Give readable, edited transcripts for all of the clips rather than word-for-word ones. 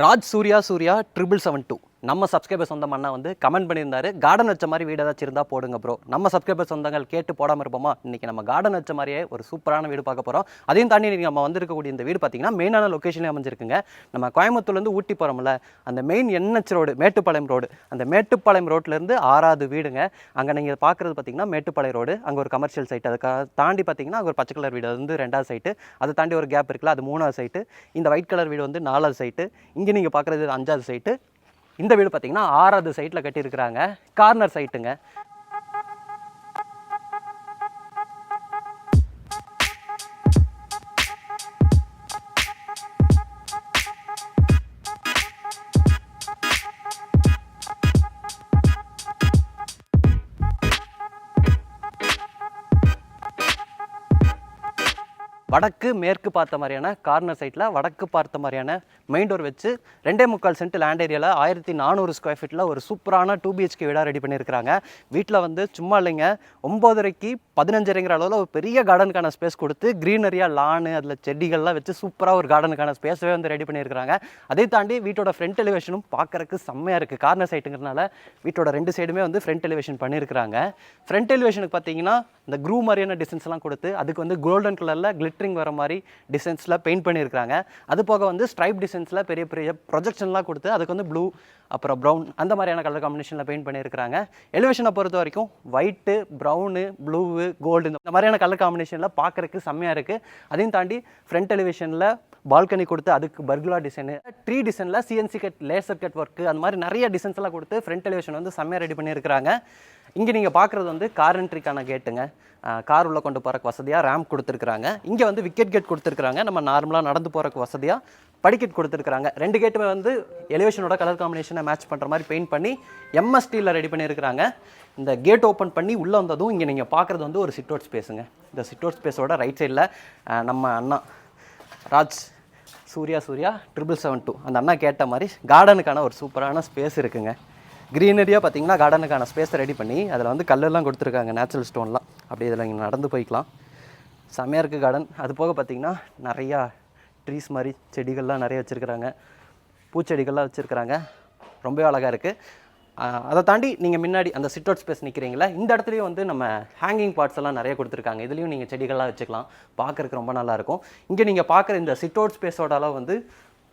ராஜ் சூர்யா 772 நம்ம சப்ஸ்கிரைபர் சொந்தம் அண்ணா வந்து கமெண்ட் பண்ணியிருந்தாரு, கார்டன் வச்ச மாதிரி வீடு ஏதாச்சும் இருந்தால் போடுங்க ப்ரோ. நம்ம சப்ஸ்கிரைபர் சொந்தங்கள் கேட்டு போடாமல் இருப்போமா? இன்றைக்கி நம்ம கார்டன் வச்ச மாதிரியே ஒரு சூப்பரான வீடு பார்க்க போகிறோம். அதையும் தாண்டி நீங்கள் நம்ம வந்திருக்கக்கூடிய இந்த வீடு பார்த்தீங்கன்னா மெயினான லொக்கேஷனே அமைஞ்சிருக்குங்க. நம்ம கோயம்புத்தூர்லேருந்து ஊட்டி போகிறோம்ல, அந்த main NH road, Mettupalayam road, அந்த மேட்டுப்பாளையம் ரோட்லேருந்து 6வது வீடுங்க. அங்கே நீங்கள் பார்க்குறது பார்த்தீங்கன்னா மேட்டுப்பாளையம் ரோடு, அங்கே ஒரு கமர்ஷியல் சைட். அதை தாண்டி பார்த்தீங்கன்னா அங்கே ஒரு பச்சை கலர் வீடு, அது வந்து 2வது சைட்டு. அதை தாண்டி ஒரு கேப் இருக்குல்ல, அது 3வது சைட்டு. இந்த ஒயிட் கலர் வீடு வந்து 4வது சைட்டு. இங்கே நீங்கள் பார்க்குறது 5வது சைட்டு. இந்த வீடு பார்த்தீங்கன்னா 6வது சைட்டில் கட்டியிருக்கிறாங்க. கார்னர் சைட்டுங்க. வடக்கு மேற்கு பார்த்த மாதிரியான கார்னர் சைட்டில் வடக்கு பார்த்த மாதிரியான மெயின் டோர் வச்சு 2.25 சென்ட் லேண்ட் ஏரியாவில் 1400 ஸ்கொயர் ஃபீட்டில் ஒரு சூப்பரான 2 BHK வீடாக ரெடி பண்ணியிருக்கிறாங்க. வீட்டில் வந்து சும்மா இல்லைங்க, 9.5க்கு 15.5ங்கிற அளவில் ஒரு பெரிய கார்டனுக்கான ஸ்பேஸ் கொடுத்து க்ரீனரியாக லானு அதில் செடிகள்லாம் வச்சு சூப்பராக ஒரு கார்டனுக்கான ஸ்பேஸவே வந்து ரெடி பண்ணியிருக்கிறாங்க. அதை தாண்டி வீட்டோட ஃப்ரண்ட் எலிவேஷனும் பார்க்குறக்கு செம்மையாக இருக்குது. கார்னர் சைட்டுங்கிறதுனால வீட்டோட 2 சைடுமே வந்து ஃப்ரண்ட் எலிவேஷன் பண்ணியிருக்கிறாங்க. ஃப்ரண்ட் எலிவேஷனுக்கு பார்த்தீங்கன்னா இந்த க்ரூ மாதிரியான டிசைன்ஸ்லாம் கொடுத்து அதுக்கு வந்து கோல்டன் கலரில் கிளிட்டரிங் வர மாதிரி டிசைன்ஸில் பெயிண்ட் பண்ணியிருக்காங்க. அது போக வந்து ஸ்ட்ரைப் டிசைன்ஸில் பெரிய பெரிய ப்ரொஜெக்ஷன்லாம் கொடுத்து அதுக்கு வந்து ப்ளூ அப்புறம் ப்ரௌன் அந்த மாதிரியான கலர் காம்பினேஷனில் பெயிண்ட் பண்ணியிருக்கிறாங்க. எலிவேஷனை பொறுத்த வரைக்கும் ஒயிட்டு, ப்ரௌனு, ப்ளூவு, கோல்டு இந்த மாதிரியான கலர் காம்பினேஷனில் பார்க்குறதுக்கு செம்மையாக இருக்குது. அதையும் தாண்டி ஃப்ரண்ட் எலிவேஷனில் பால்கனி கொடுத்து அதுக்கு பர்குலா டிசைனு, ட்ரீ டிசைனில் CNC cut, laser cut work, அந்த மாதிரி நிறைய டிசைன்ஸ் எல்லாம் கொடுத்து ஃப்ரண்ட் எலிவேஷன் வந்து செம்மையாக ரெடி பண்ணியிருக்கிறாங்க. இங்கே நீங்கள் பார்க்குறது வந்து கார் என்ட்ரிக்கான கேட்டுங்க. கார் உள்ளே கொண்டு போகிறக்கு வசதியாக ரேம்ப் கொடுத்துருக்குறாங்க. இங்கே வந்து விக்கெட் கேட் கொடுத்துருக்குறாங்க. நம்ம நார்மலாக நடந்து போகிறக்கு வசதியாக படிக்கட் கொடுத்துருக்குறாங்க. 2 கேட்டுமே வந்து எலிவேஷனோட கலர் காம்பினேஷனை மேட்ச் பண்ணுற மாதிரி பெயிண்ட் பண்ணி MSTயில் ரெடி பண்ணியிருக்கிறாங்க. இந்த கேட் ஓப்பன் பண்ணி உள்ளே வந்ததும் இங்கே நீங்கள் பார்க்குறது வந்து ஒரு சிட் அவுட் ஸ்பேஸுங்க. இந்த சிட் அவுட் ஸ்பேஸோட ரைட் சைடில் நம்ம அண்ணா ராஜ் சூர்யா 772 அந்த அண்ணா கேட்ட மாதிரி கார்டனுக்கான ஒரு சூப்பரான ஸ்பேஸ் இருக்குங்க. க்ரீனரியாக பார்த்தீங்கன்னா கார்டனுக்கான ஸ்பேஸை ரெடி பண்ணி அதில் வந்து கல்லெல்லாம் கொடுத்துருக்காங்க, நேச்சுரல் ஸ்டோன்லாம். அப்படியே இதில் இங்கே நடந்து போய்க்கலாம். செம்மையாக இருக்குது கார்டன். அது போக பார்த்திங்கன்னா நிறையா ட்ரீஸ் மாதிரி செடிகள்லாம் நிறைய வச்சுருக்குறாங்க, பூச்செடிகள்லாம் வச்சுருக்குறாங்க. ரொம்பவே அழகாக இருக்குது. அதை தாண்டி நீங்கள் முன்னாடி அந்த சிட் அவுட் ஸ்பேஸ் நிற்கிறீங்களா, இந்த இடத்துலையும் வந்து நம்ம ஹேங்கிங் பார்ட்ஸ் எல்லாம் நிறைய கொடுத்துருக்காங்க. இதுலேயும் நீங்கள் செடிகள்லாம் வச்சுக்கலாம், பார்க்குறதுக்கு ரொம்ப நல்லாயிருக்கும். இங்கே நீங்கள் பார்க்குற இந்த சிட் அவுட் ஸ்பேஸோட அளவு வந்து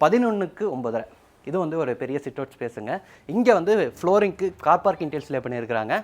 11க்கு 9.5. இது வந்து ஒரு பெரிய சிட் அவுட் ஸ்பேஸுங்க. இங்கே வந்து ஃப்ளோரிங்க்கு கார் பார்க்கிங் டீல்ஸ்லேயே பண்ணியிருக்கிறாங்க.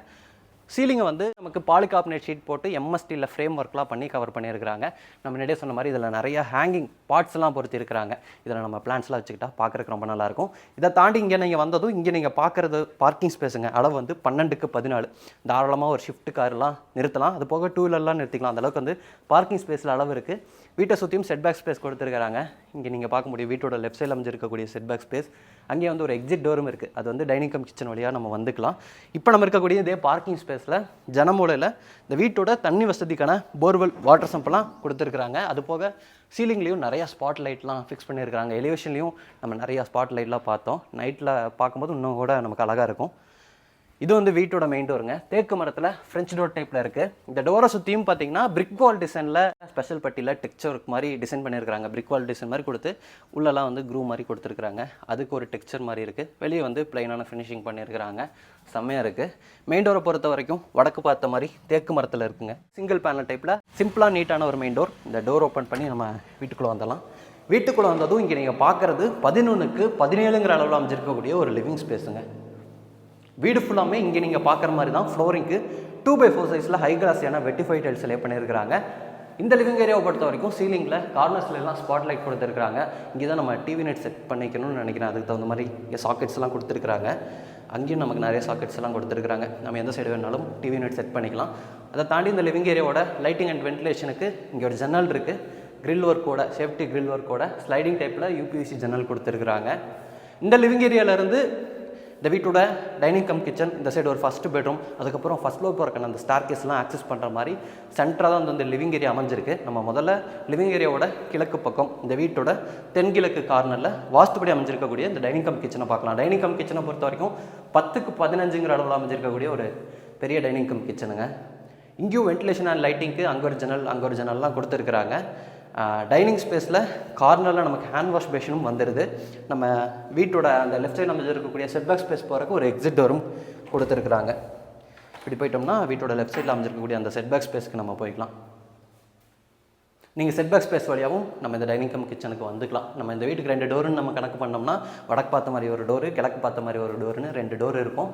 சீலிங்கை வந்து நமக்கு பாலிகார்பனேட் ஷீட் போட்டு MSTயில் ஃப்ரேம் ஒர்க்லாம் பண்ணி கவர் பண்ணியிருக்கிறாங்க. நம்ம முன்னாடியே சொன்ன மாதிரி இதில் நிறைய ஹேங்கிங் பார்ட்ஸ்லாம் பொறுத்து இருக்கிறாங்க. இதில் நம்ம பிளான்ஸ்லாம் வச்சுக்கிட்டா பார்க்குறதுக்கு ரொம்ப நல்லாயிருக்கும். இதை தாண்டி இங்கே நீங்கள் வந்ததும் இங்கே நீங்கள் பார்க்குறது பார்க்கிங் ஸ்பேஸுங்க. அளவு வந்து 12க்கு 14. தாராளமாக ஒரு ஷிஃப்ட் கார்லாம் நிறுத்தலாம். அது போக 2 வீலர்லாம் நிறுத்திக்கலாம். அந்தளவுக்கு வந்து பார்க்கிங் ஸ்பேஸில் அளவு இருக்குது. வீட்டை சுற்றியும் செட்பேக் ஸ்பேஸ் கொடுத்துருக்காங்க. இங்கே நீங்கள் பார்க்க முடியும் வீட்டோட லெஃப்ட் சைடில் அமைஞ்சிருக்கக்கூடிய செட்பேக் ஸ்பேஸ். அங்கேயே வந்து ஒரு எக்ஸிட் டோரும் இருக்குது. அது வந்து டைனிங் கம் கிச்சன் வழியாக நம்ம வந்துக்கலாம். இப்போ நம்ம இருக்கக்கூடிய இதே பார்க்கிங் ஸ்பேஸில் ஜனமூலையில் இந்த வீட்டோட தண்ணி வசதிக்கான போர்வெல், வாட்டர் சம்பெல்லாம் கொடுத்துருக்குறாங்க. அது போக சீலிங்லேயும் நிறையா ஸ்பாட் லைட்லாம் ஃபிக்ஸ் பண்ணியிருக்கிறாங்க. எலிவேஷன்லேயும் நம்ம நிறையா ஸ்பாட் லைட்லாம் பார்த்தோம். நைட்டில் பார்க்கும்போது இன்னும் கூட நமக்கு அழகாக இருக்கும். இது வந்து வீட்டோட மெயின் டோருங்க. தேக்கு மரத்தில் ஃப்ரெஞ்ச் டோர் டைப்பில் இருக்குது. இந்த டோரை சுற்றியும் பார்த்தீங்கன்னா பிரிக் வால் டிசைனில் ஸ்பெஷல் பட்டியில் டெக்ஸ்சர் மாதிரி டிசைன் பண்ணியிருக்காங்க. பிரிக் வால் டிசைன் மாதிரி கொடுத்து உள்ளெல்லாம் வந்து க்ரூ மாதிரி கொடுத்துருக்குறாங்க. அதுக்கு ஒரு டெக்ஸ்சர் மாதிரி இருக்குது. வெளியே வந்து பிளைனான ஃபினிஷிங் பண்ணியிருக்கிறாங்க. செம்மையாக இருக்குது. மெயின் டோரை பொறுத்த வரைக்கும் வடக்கு பார்த்த மாதிரி தேக்கு மரத்தில் இருக்குங்க. சிங்கிள் பேனல் டைப்பில் சிம்பிளாக நீட்டான ஒரு மெயின் டோர். இந்த டோர் ஓப்பன் பண்ணி நம்ம வீட்டுக்குள்ளே வந்துடலாம். வீட்டுக்குள்ளே வந்ததும் இங்கே நீங்கள் பார்க்குறது 11க்கு 17ங்கிற அளவில் அமைஞ்சிருக்கக்கூடிய ஒரு லிவிங் ஸ்பேஸுங்க. வீடு ஃபுல்லாமே இங்கே நீங்கள் பார்க்குற மாதிரி தான் ஃப்ளோரிங்க்கு 2x4 சைஸில் ஹை கிளாஸியான வெட்டிஃபை டைல்ஸ் லே பண்ணியிருக்கிறாங்க. இந்த லிவிங் ஏரியாவை பொறுத்த வரைக்கும் சீலிங்கில் கார்னர்ஸ்ல எல்லாம் ஸ்பாட் லைட் கொடுத்துருக்காங்க. இங்கே தான் நம்ம டிவி நைட் செட் பண்ணிக்கணும்னு நினைக்கிறேன். அதுக்கு தகுந்த மாதிரி இங்கே சாக்கெட்ஸ்லாம் கொடுத்துருக்காங்க. அங்கேயும் நமக்கு நிறைய சாக்கெட்ஸ் எல்லாம் கொடுத்துருக்காங்க. நம்ம எந்த சைடு வேணாலும் டிவி நைட் செட் பண்ணிக்கலாம். அதை தாண்டி இந்த லிவிங் ஏரியாவோட லைட்டிங் அண்ட் வென்டிலேஷனுக்கு இங்கே ஒரு ஜன்னல் இருக்குது. கிரில் ஒர்க்கோட, சேஃப்டி கிரில் ஒர்க்கோட ஸ்லைடிங் டைப்பில் UPVC ஜன்னல் கொடுத்துருக்குறாங்க. இந்த லிவிங் ஏரியாவிலேருந்து இந்த வீட்டோட டைனிங் கம் கிச்சன், இந்த சைடு ஒரு ஃபஸ்ட்டு பெட்ரூம், அதுக்கப்புறம் ஃபஸ்ட் ஃப்ளோர் போகிறக்கான அந்த ஸ்டார் கேஸ்லாம் ஆக்சஸ் பண்ணுற மாதிரி சென்டராக தான் இந்த லிவிங் ஏரியா அமைஞ்சிருக்கு. நம்ம முதல்ல லிவிங் ஏரியாவோட கிழக்கு பக்கம் இந்த வீட்டோட தென்கிழக்கு கார்னரில் வாஸ்துபடி அமைஞ்சிருக்கக்கூடிய இந்த டைனிங் கம் கிச்சனை பார்க்கலாம். டைனிங் கம் கிச்சனை பொறுத்த வரைக்கும் 10க்கு 15ங்கிற அளவில் அமைஞ்சிருக்கக்கூடிய ஒரு பெரிய டைனிங் கம் கிச்சனுங்க. இங்கேயும் வென்டிலேஷன் அண்ட் லைட்டிங்க்கு அங்கே ஒரு ஜன்னல்லாம் கொடுத்துருக்குறாங்க. டைனிங் ஸ்பேஸில் கார்னரில் நமக்கு ஹேண்ட் வாஷ் பேஷனும் வந்துடுது. நம்ம வீட்டோட அந்த லெஃப்ட் சைடு அமைஞ்சு இருக்கக்கூடிய செட்பேக் ஸ்பேஸ் போகிறக்கு ஒரு எக்ஸிட் டோரும் கொடுத்துருக்குறாங்க. இப்படி போயிட்டோம்னா வீட்டோட லெஃப்ட் சைடில் அமைஞ்சிருக்கக்கூடிய அந்த செட்பேக் ஸ்பேஸ்க்கு நம்ம போய்க்கலாம். நீங்கள் செட்பேக் ஸ்பேஸ் வழியாகவும் நம்ம இந்த டைனிங் கம் கிச்சனுக்கு வந்துக்கலாம். நம்ம இந்த வீட்டுக்கு 2 டோருன்னு நம்ம கணக்கு பண்ணோம்னா வடக்கு பார்த்த மாதிரி ஒரு டோரு, கிழக்கு பார்த்த மாதிரி ஒரு டோருன்னு 2 டோர் இருக்கும்.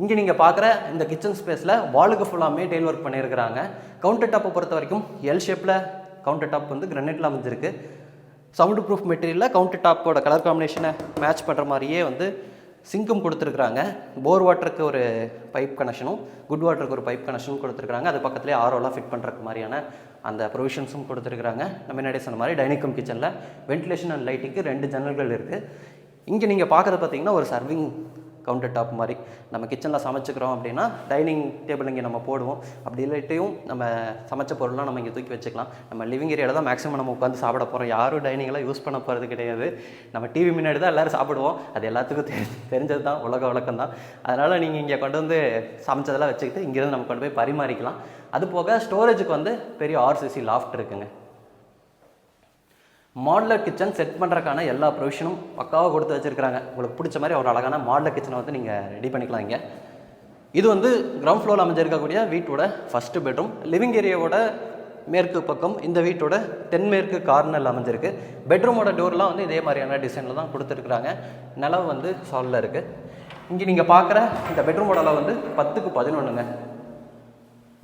இங்கே நீங்கள் பார்க்குற இந்த கிச்சன் ஸ்பேஸில் வாலுக்கு ஃபுல்லாமே டெயில் ஒர்க் பண்ணியிருக்கிறாங்க. கவுண்டர் டாப்பை பொறுத்த வரைக்கும் எல் ஷேப்பில் கவுண்டர் டாப் வந்து கிரானைட்டில் அமைஞ்சிருக்கு. சவுண்டு ப்ரூஃப் மெட்டீரியலில் கவுண்டர் டாப்போட கலர் காம்பினேஷனை மேட்ச் பண்ணுற மாதிரியே வந்து சிங்க்கும் கொடுத்துருக்குறாங்க. போர் வாட்டருக்கு ஒரு பைப் கனெக்ஷனும் குட் வாட்டருக்கு ஒரு பைப் கனெக்ஷனும் கொடுத்துருக்குறாங்க. அது பக்கத்துலேயே ஆரோலாம் ஃபிட் பண்ணுறக்கு மாதிரியான அந்த ப்ரொவிஷன்ஸும் கொடுத்துருக்குறாங்க. நம்ம முன்னாடியே சொன்ன மாதிரி டைனிங் கம் கிச்சனில் வென்டிலேஷன் அண்ட் லைட்டிங்க்கு 2 ஜன்னல்கள் இருக்குது. இங்கே நீங்கள் பார்க்குறது பார்த்தீங்கன்னா ஒரு சர்விங் கவுண்டர் டாப் மாதிரி. நம்ம கிச்சனில் சமைச்சிக்கிறோம் அப்படின்னா டைனிங் டேபிள் இங்கே நம்ம போடுவோம். அப்படி இல்லாட்டியும் நம்ம சமைச்ச பொருள்லாம் நம்ம இங்கே தூக்கி வச்சுக்கலாம். நம்ம லிவிங் ஏரியாவில் தான் மேக்ஸிமம் நம்ம உட்காந்து சாப்பிட போகிறோம். யாரும் டைனிங்கெல்லாம் யூஸ் பண்ண போகிறது கிடையாது. நம்ம டிவி முன்னாடி தான் எல்லோரும் சாப்பிடுவோம். அது எல்லாத்துக்கும் தெரிஞ்சது தான், உலக வழக்கம் தான். அதனால் நீங்கள் இங்கே கொண்டு வந்து சமைச்சதெல்லாம் வச்சுக்கிட்டு இங்கேருந்து நம்ம கொண்டு போய் பரிமாறிக்கலாம். அது போக ஸ்டோரேஜுக்கு வந்து பெரிய ஆர்சிசி லாஃப்ட் இருக்குங்க. மாடுலர் கிச்சன் செட் பண்ணுறதுக்கான எல்லா ப்ரொவிஷனும் பக்காவாக கொடுத்து வச்சுருக்காங்க. உங்களுக்கு பிடிச்ச மாதிரி ஒரு அழகான மாடுலர் கிச்சனை வந்து நீங்கள் ரெடி பண்ணிக்கலாம். இங்கே இது வந்து கிரவுண்ட் ஃப்ளோரில் அமைஞ்சிருக்கக்கூடிய வீட்டோட ஃபஸ்ட்டு பெட்ரூம். லிவிங் ஏரியாவோட மேற்கு பக்கம் இந்த வீட்டோட தென்மேற்கு கார்னரில் அமைஞ்சிருக்கு. பெட்ரூமோட டோர்லாம் வந்து இதே மாதிரியான டிசைனில் தான் கொடுத்துருக்குறாங்க. நிலவு வந்து சாலில் இருக்குது. இங்கே நீங்கள் பார்க்குற இந்த பெட்ரூமோட அளவு வந்து 10க்கு 11ங்க.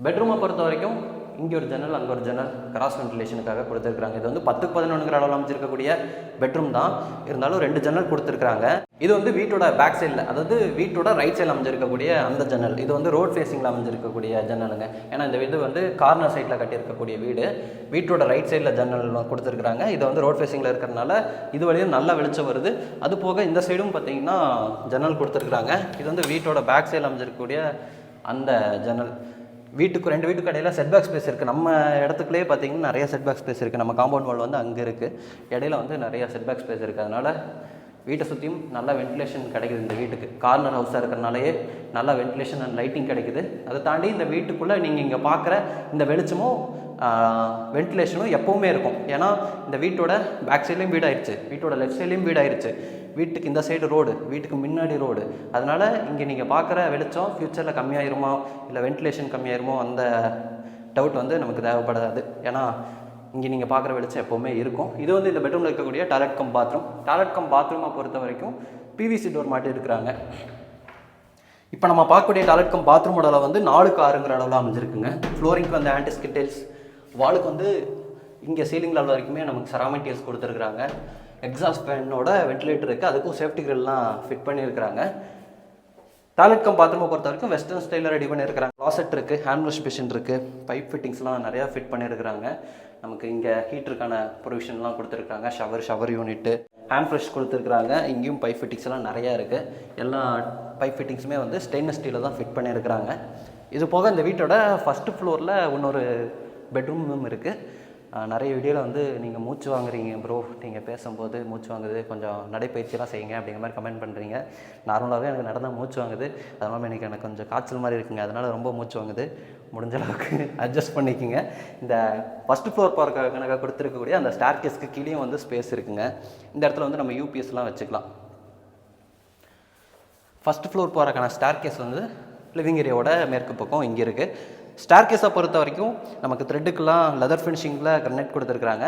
பெட்ரூமை பொறுத்த வரைக்கும் இங்கே ஒரு ஜன்னல், அங்கே ஒரு ஜன்னல் கிராஸ் வென்டிலேஷனுக்காக கொடுத்துருக்குறாங்க. இது வந்து 10க்கு 11ங்கிற அளவில் அமைச்சிருக்கக்கூடிய பெட்ரூம் தான். இருந்தாலும் 2 ஜன்னல் கொடுத்துருக்குறாங்க. இது வந்து வீட்டோட பேக் சைடில், அதாவது வீட்டோட ரைட் சைடில் அமைஞ்சிருக்கக்கூடிய அந்த ஜன்னல். இது வந்து ரோட் ஃபேஸிங்கில் அமைஞ்சிருக்கக்கூடிய ஜன்னலுங்க. ஏன்னா இந்த வீடு வந்து கார்னர் சைடில் கட்டியிருக்கக்கூடிய வீடு. வீட்டோட ரைட் சைடில் ஜன்னல் கொடுத்துருக்குறாங்க. இது வந்து ரோட் ஃபேஸிங்கில் இருக்கிறனால இது வழியும் நல்லா வெளிச்சம் வருது. அது போக இந்த சைடும் பார்த்தீங்கன்னா ஜன்னல் கொடுத்துருக்குறாங்க. இது வந்து வீட்டோட பேக் சைடில் அமைஞ்சிருக்கக்கூடிய அந்த ஜன்னல். வீட்டுக்கு 2 வீட்டுக்கு இடையில செட்பேக் ஸ்பேஸ் இருக்குது. நம்ம இடத்துக்குள்ளே பார்த்தீங்கன்னா நிறைய செட்பேக் ஸ்பேஸ் இருக்குது. நம்ம காம்பவுண்ட் வால் வந்து அங்கே இருக்குது. இடையில வந்து நிறைய செட்பேக் ஸ்பேஸ் இருக்குது. அதனால் வீட்டை சுற்றியும் நல்லா வென்டிலேஷன் கிடைக்குது. இந்த வீட்டுக்கு கார்னர் ஹவுஸாக இருக்கிறனாலேயே நல்லா வென்டிலேஷன் அண்ட் லைட்டிங் கிடைக்குது. அதை தாண்டி இந்த வீட்டுக்குள்ளே நீங்கள் இங்கே பார்க்குற இந்த வெளிச்சமும் வென்டிலேஷனும் எப்போவுமே இருக்கும். ஏன்னா இந்த வீட்டோட பேக் சைட்லேயும் வீடாயிருச்சு, வீட்டோட லெஃப்ட் சைட்லேயும் வீடாயிருச்சு. வீட்டுக்கு இந்த சைடு ரோடு, வீட்டுக்கு முன்னாடி ரோடு. அதனால் இங்கே நீங்கள் பார்க்குற வெளிச்சம் ஃப்யூச்சரில் கம்மியாயிருமோ இல்லை வென்டிலேஷன் கம்மியாயிருமோ அந்த டவுட் வந்து நமக்கு தேவைப்படாது. ஏன்னா இங்கே நீங்கள் பார்க்குற வெளிச்சம் எப்போவுமே இருக்கும். இது வந்து இந்த பெட்ரூமில் இருக்கக்கூடிய toilet cum bathroom. Toilet cum பாத்ரூமை பொறுத்த வரைக்கும் பிவிசி டோர் மாட்டி இருக்கிறாங்க. இப்போ நம்ம பார்க்கக்கூடிய டாய்லெட் கம் பாத்ரூமோட அளவு வந்து 4க்கு 6ங்கிற அளவில் அமைஞ்சிருக்குங்க. ஃப்ளோரிங்க்கு வந்து ஆன்டிஸ்கிட் டைல்ஸ், வாலுக்கு வந்து இங்கே சீலிங் லெவல் வரைக்குமே நமக்கு செராமிக் டைல்ஸ் கொடுத்துருக்குறாங்க. எக்ஸாஸ்ட் ஃபேனோட வென்டிலேட்டர் இருக்குது, அதுக்கும் சேஃப்டி கிரில்லாம் ஃபிட் பண்ணியிருக்கிறாங்க. டாய்லெட் கம் பாத்ரூமை பொறுத்த வரைக்கும் வெஸ்டர்ன் ஸ்டைலில் ரெடி பண்ணியிருக்கிறாங்க. க்ளாசெட் இருக்குது, ஹேண்ட் வாஷ் மிஷின் இருக்குது, பைப் ஃபிட்டிங்ஸ்லாம் நிறையா ஃபிட் பண்ணியிருக்கிறாங்க. நமக்கு இங்கே ஹீட்டருக்கான ப்ரொவிஷன்லாம் கொடுத்துருக்காங்க. ஷவர் யூனிட்டு, ஹேண்ட் ஃப்ரெஷ் கொடுத்துருக்குறாங்க. இங்கேயும் பைப் ஃபிட்டிங்ஸ்லாம் நிறையா இருக்குது. எல்லா பைப் ஃபிட்டிங்ஸுமே வந்து ஸ்டெயின்லெஸ் ஸ்டீலில் தான் ஃபிட் பண்ணியிருக்கிறாங்க. இது போக இந்த வீட்டோட ஃபஸ்ட்டு ஃப்ளோரில் இன்னொரு பெட்ரூமும் இருக்குது. நிறைய வீடியோவில் வந்து நீங்கள் மூச்சு வாங்குறீங்க ப்ரோ, நீங்கள் பேசும்போது மூச்சு வாங்குது, கொஞ்சம் நடைப்பயிற்சியெல்லாம் செய்யுங்க அப்படிங்கிற மாதிரி கமெண்ட் பண்ணுறீங்க. நார்மலாகவே எனக்கு நடந்தால் மூச்சு வாங்குது. அதனால் எனக்கு கொஞ்சம் காய்ச்சல் மாதிரி இருக்குங்க, அதனால் ரொம்ப மூச்சு வாங்குது. முடிஞ்ச அளவுக்கு அட்ஜஸ்ட் பண்ணிக்கோங்க. இந்த ஃபஸ்ட்டு ஃப்ளோர் பார்க்க கொடுத்துருக்கக்கூடிய அந்த ஸ்டார் கேஸ்க்கு கீழேயும் வந்து ஸ்பேஸ் இருக்குங்க. இந்த இடத்துல வந்து நம்ம யூபிஎஸ்லாம் வச்சுக்கலாம். ஃபஸ்ட்டு ஃப்ளோர் போகிறக்கான ஸ்டார் கேஸ் வந்து லிவிங் ஏரியாவோட மேற்கு பக்கம் இங்கே இருக்குது. ஸ்டார் கேஸை பொறுத்த வரைக்கும் நமக்கு த்ரெட்டுக்கெலாம் லெதர் ஃபினிஷிங்கில் கிரனைட் கொடுத்துருக்குறாங்க.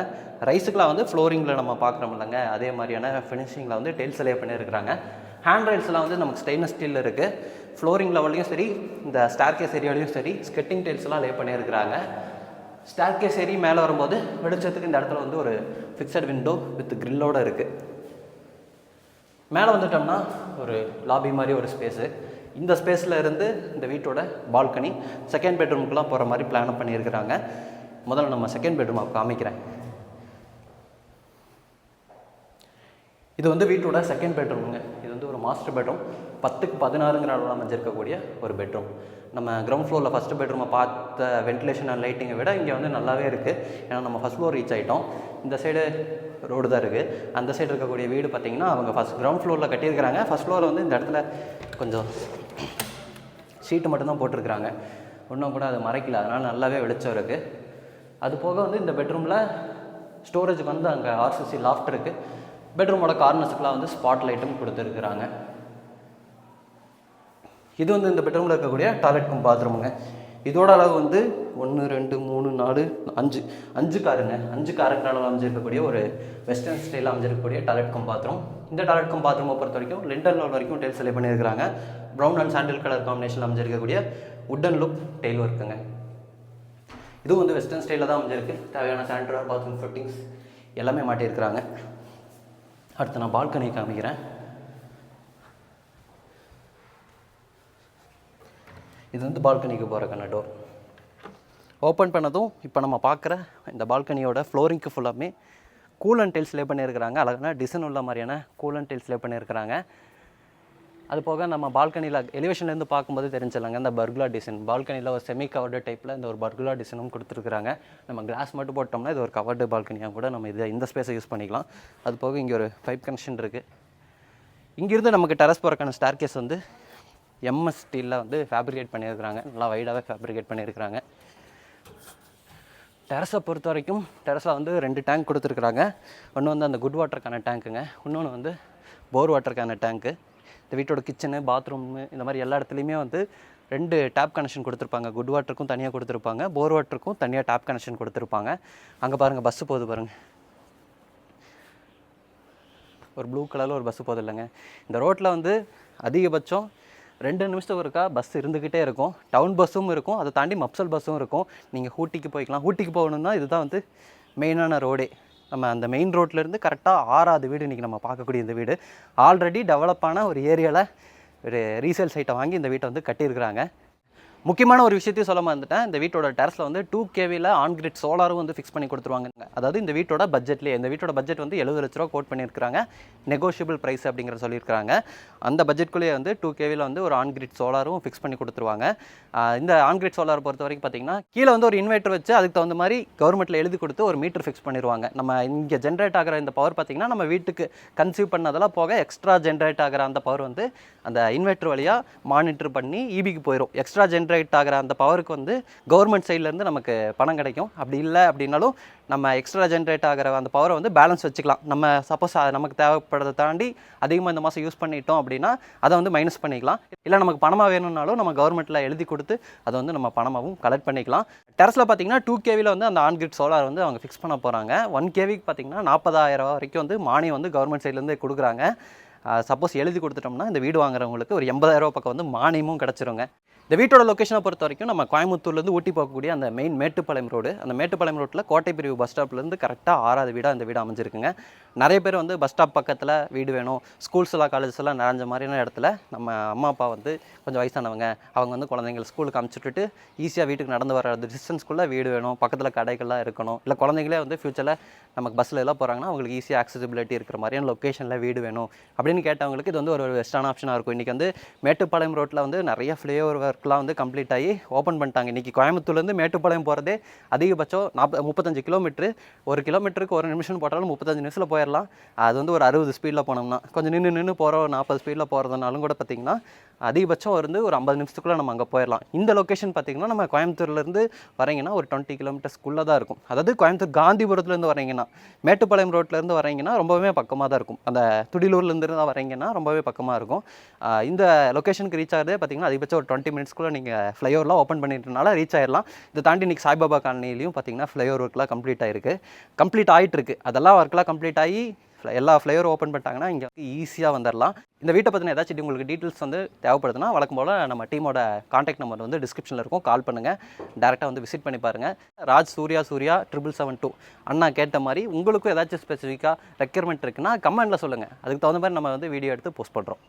ரைஸுக்கெலாம் வந்து ஃப்ளோரிங்கில் நம்ம பார்க்குறோம் இல்லைங்க, அதே மாதிரியான ஃபினிஷிங்கில் வந்து டெயில்ஸ் லே பண்ணியிருக்கிறாங்க. ஹேண்ட் ரைல்ஸ்லாம் வந்து நமக்கு ஸ்டெயின்லெஸ் ஸ்டீலில் இருக்குது. ஃப்ளோரிங் லெவல்லையும் சரி, இந்த ஸ்டார் கேஸ் ஏரியாலையும் சரி ஸ்கெட்டிங் டெயில்ஸ்லாம் லே பண்ணியிருக்கிறாங்க. ஸ்டார் கேஸ் ஏரி மேலே வரும்போது வெளிச்சத்துக்கு இந்த இடத்துல வந்து ஒரு ஃபிக்ஸட் விண்டோ வித் கிரில்லோடு இருக்குது. மேலே வந்துட்டோம்னா ஒரு லாபி மாதிரி ஒரு ஸ்பேஸு. இந்த ஸ்பேஸில் இருந்து இந்த வீட்டோட பால்கனி செகண்ட் பெட்ரூமுக்குலாம் போகிற மாதிரி பிளான் பண்ணியிருக்கிறாங்க. முதல்ல நம்ம செகண்ட் பெட்ரூம் காமிக்கிறேன். இது வந்து வீட்டோட செகண்ட் பெட்ரூமுங்க. இது வந்து ஒரு மாஸ்டர் பெட்ரூம். 10க்கு 16ங்கிற அளவில் அமைஞ்சிருக்கக்கூடிய ஒரு பெட்ரூம். நம்ம கிரவுண்ட் ஃப்ளோரில் ஃபஸ்ட்டு பெட்ரூமை பார்த்த வென்டிலேஷன் அண்ட் லைட்டிங்கை விட இங்கே வந்து நல்லாவே இருக்குது. ஏன்னா நம்ம ஃபஸ்ட் ஃப்ளோர் ரீச் ஆகிட்டோம். இந்த சைடு ரோடு தான் இருக்குது. அந்த சைடு இருக்கக்கூடிய வீடு பார்த்திங்கன்னா அவங்க கிரவுண்ட் ஃப்ளோரில் கட்டியிருக்கிறாங்க. ஃபஸ்ட் ஃப்ளோரில் வந்து இந்த இடத்துல கொஞ்சம் ஷீட்டு மட்டும்தான் போட்டிருக்கிறாங்க, இன்னும் கூட அது மறைக்கல, அதனால் நல்லாவே வெளிச்சம் இருக்குது. அது போக வந்து இந்த பெட்ரூமில் ஸ்டோரேஜுக்கு வந்து அங்கே ஆர்சிசி லாஃப்ட் இருக்குது. பெட்ரூமோட கார்னர்ஸுக்குலாம் வந்து ஸ்பாட் லைட்டும் கொடுத்துருக்குறாங்க. இது வந்து இந்த பெட்ரூமில் இருக்கக்கூடிய டாய்லெட் கம் பாத்ரூமுங்க. இதோட அளவு வந்து 1 2 3 4 5 காருங்க. 5 காருக்கு அளவு அமைஞ்சிருக்கக்கூடிய ஒரு வெஸ்டர்ன் ஸ்டைலில் அமைஞ்சிருக்கக்கூடிய டாய்லெட் கம் பாத்ரூம். இந்த டாய்லெட் கம் பாத்ரூமை பொறுத்த வரைக்கும் லிண்டல் லெவல் வரைக்கும் டைல்ஸ் செலக்ட் பண்ணியிருக்கிறாங்க. ப்ரௌன் அண்ட் சாண்டில் கலர் காம்பினேஷனில் அமைஞ்சிருக்கக்கூடிய உட்டன் லுக் டைல் ஒர்க்குங்க. இதுவும் வந்து வெஸ்டர்ன் ஸ்டைலில் தான் அமைஞ்சிருக்கு. தேவையான சானிட்டரி பாத்ரூம் ஃபிட்டிங்ஸ் எல்லாமே மாட்டியிருக்கிறாங்க. அடுத்து நான் பால்கனி காமிக்கிறேன். இது வந்து பால்கனிக்கு போகிறக்கான டோர். ஓப்பன் பண்ணதும் இப்போ நம்ம பார்க்குற இந்த பால்கனியோட ஃப்ளோரிங்க்கு ஃபுல்லாமே கூலன் டைல்ஸ் லே பண்ணியிருக்கிறாங்க. அழகான டிசைன் உள்ள மாதிரியான கூலன் டைல்ஸ் லே பண்ணியிருக்கிறாங்க. அது போக நம்ம பால்கனியில் எலிவேஷன்லேருந்து பார்க்கும்போது தெரிஞ்சிடலாங்க இந்த பர்குலா டிசைன். பால்கனியில் ஒரு செமி கவர்டு டைப்பில் இந்த ஒரு பர்குலா டிசைனும் கொடுத்துருக்குறாங்க. நம்ம கிளாஸ் மட்டும் போட்டோம்னா இது ஒரு கவர்டு பால்கனியாக கூட நம்ம இந்த ஸ்பேஸை யூஸ் பண்ணிக்கலாம். அது போக இங்கே ஒரு பைப் கனெக்ஷன் இருக்குது. இங்கேருந்து நமக்கு டெரஸ் போகிறக்கான ஸ்டார் கேஸ் வந்து எம்எஸ் ஸ்டீலில் வந்து ஃபேப்ரிகேட் பண்ணியிருக்கிறாங்க. நல்லா வைடாகவே ஃபேப்ரிகேட் பண்ணியிருக்கிறாங்க. டெரஸை பொறுத்த வரைக்கும் டெரஸில் வந்து 2 டேங்க் கொடுத்துருக்குறாங்க. ஒன்று வந்து அந்த குட் வாட்டருக்கான டேங்க்குங்க, இன்னொன்று வந்து போர் வாட்டருக்கான டேங்க்கு. இந்த வீட்டோட கிச்சனு பாத்ரூமு இந்த மாதிரி எல்லா இடத்துலையுமே வந்து 2 டேப் கனெக்ஷன் கொடுத்துருப்பாங்க. குட் வாட்டருக்கும் தனியாக கொடுத்துருப்பாங்க, போர் வாட்டருக்கும் தனியாக டேப் கனெக்ஷன் கொடுத்துருப்பாங்க. அங்கே பாருங்கள் பஸ்ஸு போகுது பாருங்கள், ஒரு ப்ளூ கலரில் ஒரு பஸ்ஸு போகுது இல்லைங்க. இந்த ரோட்டில் வந்து அதிகபட்சம் 2 நிமிஷத்துக்கு ஒருக்கா பஸ் இருந்துக்கிட்டே இருக்கும். டவுன் பஸ்ஸும் இருக்கும், அதை தாண்டி மப்சல் பஸ்ஸும் இருக்கும். நீங்கள் ஊட்டிக்கு போய்க்கலாம். ஊட்டிக்கு போகணுன்னா இதுதான் வந்து மெயினான ரோடே. நம்ம அந்த மெயின் ரோட்லேருந்து கரெக்டாக 6வது வீடு இன்றைக்கி நம்ம பார்க்கக்கூடிய இந்த வீடு. ஆல்ரெடி டெவலப்பான ஒரு ஏரியாவில் ஒரு ரீசேல் சைட்டை வாங்கி இந்த வீட்டை வந்து கட்டியிருக்கிறாங்க. முக்கியமான ஒரு விஷயத்தையும் சொல்ல மறந்துட்டேன். இந்த வீட்டோட டெரஸில் வந்து 2 kVயில் ஆன்கிரிட் சோலாரும் வந்து ஃபிக்ஸ் பண்ணி கொடுத்துருவாங்க. அதாவது இந்த வீட்டோட பட்ஜெட்லேயே, இந்த வீட்டோட பட்ஜெட் வந்து 70 லட்ச ரூபா கோட் பண்ணியிருக்காங்க. நெகோஷியபிள் ப்ரைஸ் அப்படிங்கிறத சொல்லியிருக்காங்க. அந்த பட்ஜெட்குள்ளேயே வந்து 2 kVயில் வந்து ஒரு ஆன்கிரிட் சோலாரும் ஃபிக்ஸ் பண்ணி கொடுத்துருவாங்க. இந்த ஆன்கிரிட் சோலார் பொறுத்த வரைக்கும் பார்த்தீங்கன்னா கீழே வந்து ஒரு இன்வெர்ட்டர் வச்சு அதுக்கு தகுந்த மாதிரி கவர்மெண்ட்டில் எழுதி கொடுத்து ஒரு மீட்டர் ஃபிக்ஸ் பண்ணிடுவாங்க. நம்ம இங்கே ஜென்ரேட் ஆகிற இந்த பவர் பார்த்திங்கன்னா நம்ம வீட்டுக்கு கன்சியூம் பண்ணதெல்லாம் போக எக்ஸ்ட்ரா ஜென்ரேட் ஆகிற அந்த பவர் வந்து அந்த இன்வெர்ட்டர் வழியாக மானிட்டர் பண்ணி ஈபிக்கு போயிடும். எக்ஸ்ட்ரா ஜென்ரேட் ஆகிற அந்த பவருக்கு வந்து கவர்மெண்ட் சைட்லேருந்து நமக்கு பணம் கிடைக்கும். அப்படி இல்லை அப்படின்னாலும் நம்ம எக்ஸ்ட்ரா ஜென்ரேட் ஆகிற அந்த பவரை வந்து பேலன்ஸ் வச்சுக்கலாம். நம்ம சப்போஸ் நமக்கு தேவைப்படுறதை தாண்டி அதிகமாக இந்த மாதம் யூஸ் பண்ணிட்டோம் அப்படின்னா அதை வந்து மைனஸ் பண்ணிக்கலாம். இல்லை நமக்கு பணமாக வேணும்னாலும் நம்ம கவர்மெண்ட்டில் எழுதி கொடுத்து அதை வந்து நம்ம பணமாகவும் கலெக்ட் பண்ணிக்கலாம். டெரஸில் பார்த்தீங்கன்னா 2 kVயில் வந்து அந்த ஆன்கிரிட் சோலார் வந்து அவங்க ஃபிக்ஸ் பண்ண போகிறாங்க. 1 kVக்கு பார்த்தீங்கன்னா 40,000 வரைக்கும் வந்து மானியம் வந்து கவர்மெண்ட் சைட்லேருந்து கொடுக்குறாங்க. சப்போஸ் எழுதி கொடுத்துட்டோம்னா இந்த வீடு வாங்குறவங்களுக்கு ஒரு 80,000 ரூபா பக்கம் வந்து மானியமும் கிடச்சிருங்க. இந்த வீட்டோட லொக்கேஷனை பொறுத்த வரைக்கும் நம்ம கோயம்புத்தூர்லேருந்து ஊட்டி போகக்கூடிய அந்த மெயின் மேட்டுப்பாளையம் ரோடு, அந்த மேட்டுப்பாளையம் ரோட்டில் கோட்டை பிரிவு பஸ் ஸ்டாப்லேருந்து கரெக்டாக 6வது வீடாக அந்த வீடு அமைஞ்சிருக்குங்க. நிறைய பேர் வந்து பஸ் ஸ்டாப் பக்கத்தில் வீடு வேணும், ஸ்கூல்ஸ் எல்லாம் காலேஜஸ் எல்லாம் நிறைஞ்ச மாதிரியான இடத்துல நம்ம அம்மா அப்பா வந்து கொஞ்சம் வயசானவங்க, அவங்க வந்து குழந்தைங்களை ஸ்கூலுக்கு அனுப்பிச்சுட்டு ஈஸியாக வீட்டுக்கு நடந்து வர டிஸ்டன்ஸ்குள்ளே வீடு வேணும், பக்கத்தில் கடைகள்லாம் இருக்கணும், இல்லை குழந்தைங்களே வந்து ஃப்யூச்சரில் நமக்கு பஸ்ஸில் எல்லாம் போகிறாங்கன்னா அவங்களுக்கு ஈஸியாக ஆக்சசிபிலிட்டி இருக்கிற மாதிரியான லொக்கேஷனில் வீடு வேணும் அப்படின்னு கேட்டவங்களுக்கு இது வந்து ஒரு பெஸ்ட்டான ஆப்ஷனாக இருக்கும். இன்றைக்கி வந்து மேட்டுப்பாளையம் ரோட்டில் வந்து நிறைய ஃப்ளைஓவர் ஒர்க்லாம் வந்து கம்ப்ளீட் ஆகி ஓப்பன் பண்ணிட்டாங்க. இன்றைக்கி கோயம்புத்தூர்லேருந்து மேட்டுப்பாளையம் போகிறதே அதிகபட்சம் 35 கிலோமீட்டரு. 1 கிலோமீட்டருக்கு 1 நிமிஷம் போட்டாலும் 35 நிமிஷத்தில் போயிடலாம். அது வந்து ஒரு 60 ஸ்பீடில் போனோம்னா, கொஞ்சம் நின்று போகிறோம் 40 ஸ்பீடில் போகிறதுனாலும் கூட பார்த்திங்கன்னா அதிகபட்சம் வந்து ஒரு 50 நிமிஷத்துக்குள்ளே நம்ம அங்கே போயிடலாம். இந்த லொக்கேஷன் பார்த்திங்கன்னா நம்ம கோயம்புத்தூர்லேருந்து வரீங்கன்னா ஒரு 20 கிலோமீட்டர்ஸ்க்குள்ளே தான் இருக்கும். அதாவது கோயம்புத்தூர் காந்திபுரத்துலேருந்து வரீங்கன்னா, மேட்டுப்பாளையம் ரோட்லேருந்து வரீங்கன்னா ரொம்பவே பக்கமாக தான் இருக்கும். அந்த துடிலூர்லேருந்து தான் வரீங்கன்னா ரொம்பவே பக்கமாக இருக்கும். இந்த லொக்கேஷனுக்கு ரீச் ஆகிறதே பார்த்திங்கன்னா அதிகபட்சம் ஒரு 20 மினிட்ஸ்க்குள்ளே நீங்கள் ஃப்ளைஓவர்லாம் ஓப்பன் பண்ணிட்டனால ரீச் ஆயிடலாம். இதை தாண்டி இன்றைக்கி சாய்பாபா காலனிலையும் பார்த்திங்கன்னா ஃப்ளைஓவர் ஒர்க்லாம் கம்ப்ளீட் ஆகிட்டுருக்கு. அதெல்லாம் ஒர்க்லாம் கம்ப்ளீட் ஆகி எல்லா ஃப்ளைஓவர் ஓப்பன் பண்ணிட்டாங்கன்னா இங்கே ஈஸியாக வந்துடலாம். இந்த வீட்டை பற்றின ஏதாச்சும் உங்களுக்கு டீட்டெயில்ஸ் வந்து தேவைப்படுதுன்னா வழக்கம் போல் நம்ம டீமோட கான்டாக்ட் நம்பர் வந்து டிஸ்கிரிப்ஷனில் இருக்கும், கால் பண்ணுங்கள். டேரெக்டாக வந்து விசிட் பண்ணி பாருங்கள். ராஜ் சூர்யா 772 அண்ணா கேட்ட மாதிரி உங்களுக்கும் ஏதாச்சும் ஸ்பெசிஃபிக்காக ரெக்யர்மெண்ட் இருக்குன்னா கமெண்ட்டில் சொல்லுங்கள். அதுக்கு தகுந்த மாதிரி நம்ம வந்து வீடியோ எடுத்து போஸ்ட் பண்ணுறோம்.